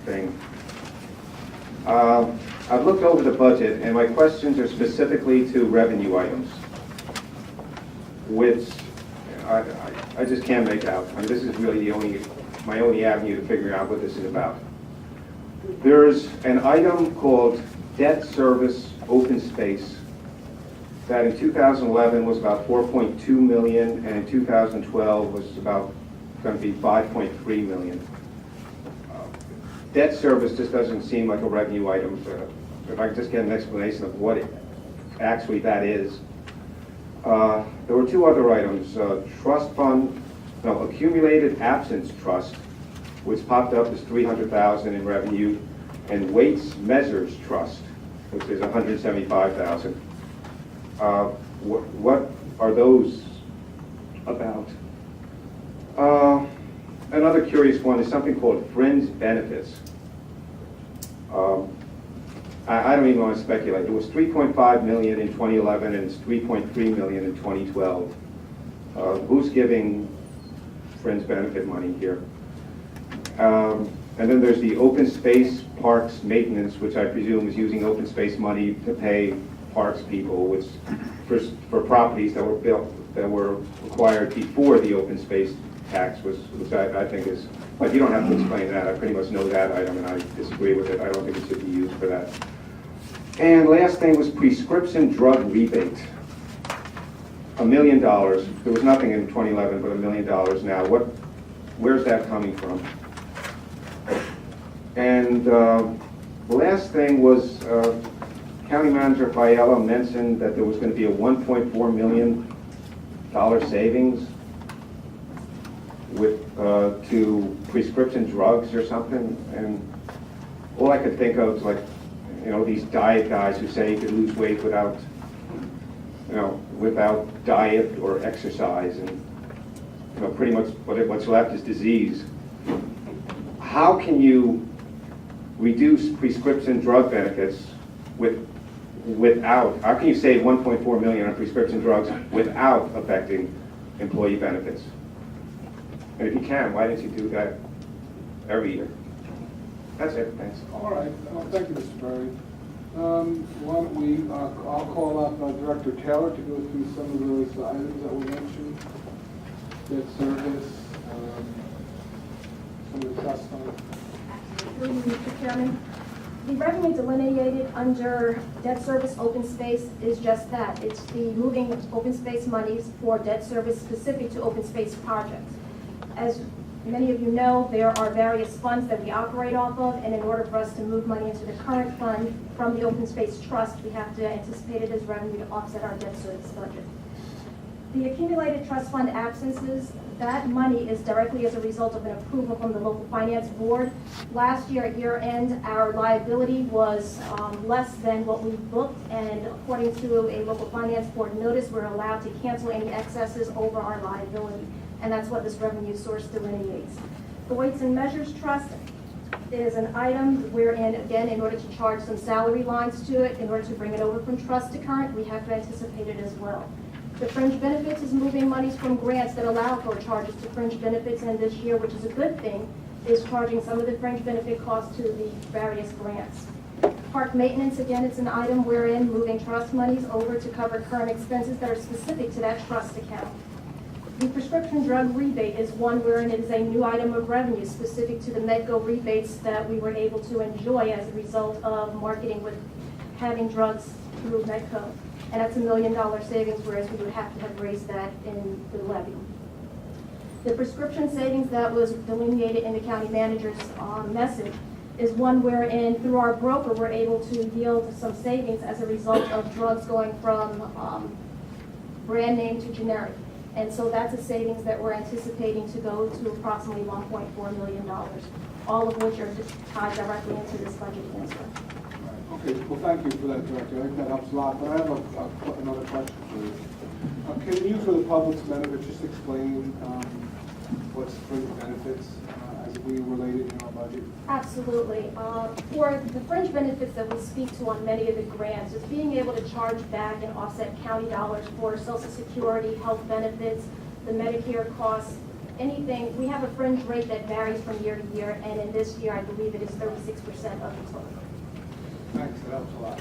thing. I've looked over the budget, and my questions are specifically to revenue items, which I just can't make out. I mean, this is really my only avenue to figure out what this is about. There's an item called debt service open space that in 2011 was about 4.2 million, and in 2012 was about going to be 5.3 million. Debt service just doesn't seem like a revenue item. If I could just get an explanation of what actually that is. There were two other items, trust fund, no, accumulated absence trust, which popped up as 300,000 in revenue, and weights measures trust, which is 175,000. What are those about? Another curious one is something called fringe benefits. I don't even want to speculate. It was 3.5 million in 2011 and it's 3.3 million in 2012. Who's giving fringe benefit money here? And then there's the open space parks maintenance, which I presume is using open space money to pay parks people, which for properties that were built, that were acquired before the open space tax was, which I think is, but you don't have to explain that. I pretty much know that item and I disagree with it. I don't think it should be used for that. And last thing was prescription drug rebate. $1 million. There was nothing in 2011 but $1 million now. Where's that coming from? And the last thing was County Manager Fiala mentioned that there was going to be a $1.4 million savings with to prescription drugs or something, and all I could think of is like, you know, these diet guys who say you could lose weight without, you know, without diet or exercise, and you know, pretty much what's left is disease. How can you reduce prescription drug benefits without? How can you save 1.4 million on prescription drugs without affecting employee benefits? And if you can, why didn't you do that every year? That's it, thanks. All right, thank you, Mr. Berry. Why don't we, I'll call up Director Taylor to go through some of those items that were mentioned. Debt service, some of the trust fund. Absolutely, Mr. Chairman. The revenue delineated under debt service open space is just that. It's the moving open space monies for debt service specific to open space projects. As many of you know, there are various funds that we operate off of, and in order for us to move money into the current fund from the open space trust, we have to anticipate it as revenue to offset our debt service budget. The accumulated trust fund absences, that money is directly as a result of an approval from the local finance board. Last year at year end, our liability was less than what we booked, and according to a local finance board notice, we're allowed to cancel any excesses over our liability. And that's what this revenue source delineates. The Weights and Measures Trust is an item wherein, again, in order to charge some salary lines to it, in order to bring it over from trust to current, we have to anticipate it as well. The fringe benefits is moving monies from grants that allow for charges to fringe benefits, and this year, which is a good thing, is charging some of the fringe benefit costs to the various grants. Park maintenance, again, it's an item wherein moving trust monies over to cover current expenses that are specific to that trust account. The prescription drug rebate is one wherein it is a new item of revenue specific to the Medco rebates that we were able to enjoy as a result of marketing with having drugs through Medco. And that's $1 million savings, whereas we would have to have raised that in the levy. The prescription savings that was delineated in the county manager's message is one wherein through our broker we're able to yield some savings as a result of drugs going from brand name to generic. And so that's a savings that we're anticipating to go to approximately $1.4 million, all of which are tied directly into this budget transfer. Okay, well, thank you for that, Director. I think that helps a lot. But I have another question for you. Can you, for the public's benefit, just explain what's fringe benefits as we related in our budget? Absolutely. For the fringe benefits that we speak to on many of the grants is being able to charge back and offset county dollars for Social Security, health benefits, the Medicare costs, anything, we have a fringe rate that varies from year to year, and in this year, I believe it is 36% of the total. Thanks, that helps a lot.